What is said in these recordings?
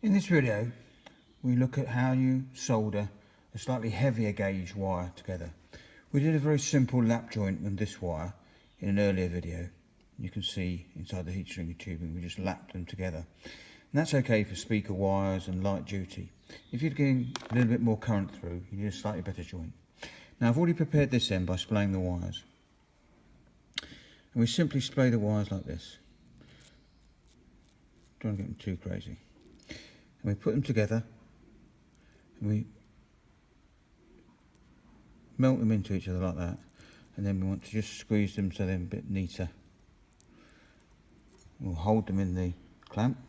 In this video we look at how you solder a slightly heavier gauge wire together. We did a very simple lap joint with this wire in an earlier video. You can see inside the heat shrink tubing we just lapped them together. And that's okay for speaker wires and light duty. If you're getting a little bit more current through, you need a slightly better joint. Now I've already prepared this end by splaying the wires. And we simply splay the wires like this. Don't get them too crazy. And we put them together and we melt them into each other like that, and then we want to just squeeze them so they're a bit neater. We'll hold them in the clamp,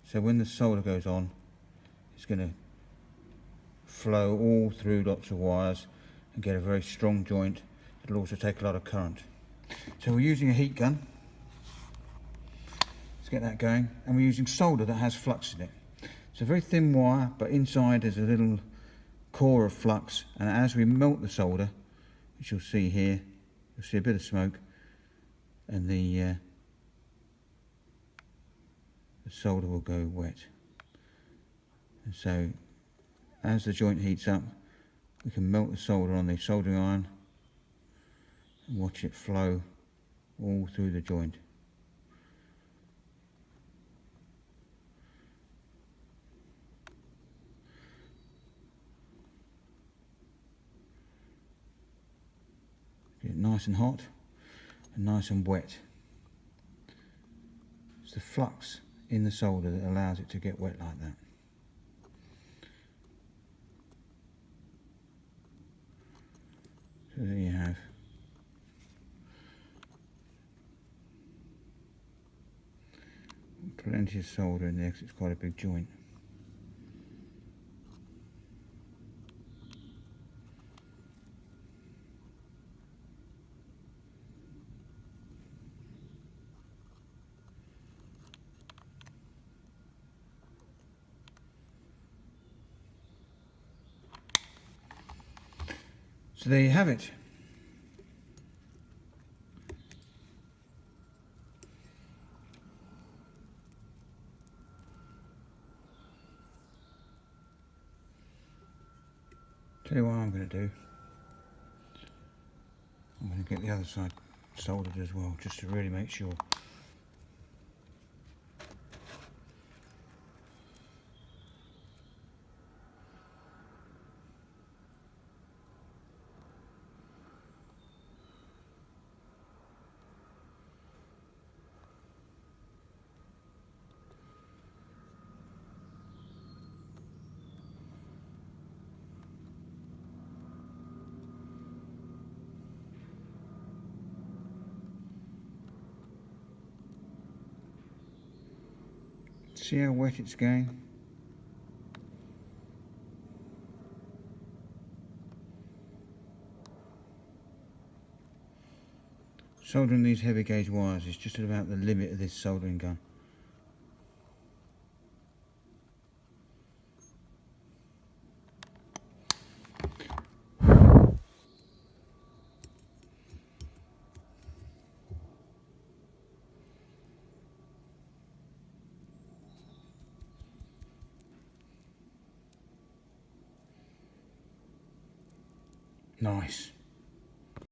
so when the solder goes on it's going to flow all through lots of wires and get a very strong joint. It'll also take a lot of current. So we're using a heat gun. Let's get that going, and we're using solder that has flux in it. It's a very thin wire, but inside there's a little core of flux, and as we melt the solder, which you'll see here, you'll see a bit of smoke, and the solder will go wet. And so as the joint heats up, we can melt the solder on the soldering iron and watch it flow all through the joint. Get it nice and hot and nice and wet. It's the flux in the solder that allows it to get wet like that. So there you have plenty of solder in there because it's quite a big joint. So there you have it. Tell you what I'm going to do. I'm going to get the other side soldered as well, just to really make sure. See how wet it's going? Soldering these heavy gauge wires is just about the limit of this soldering gun. Nice.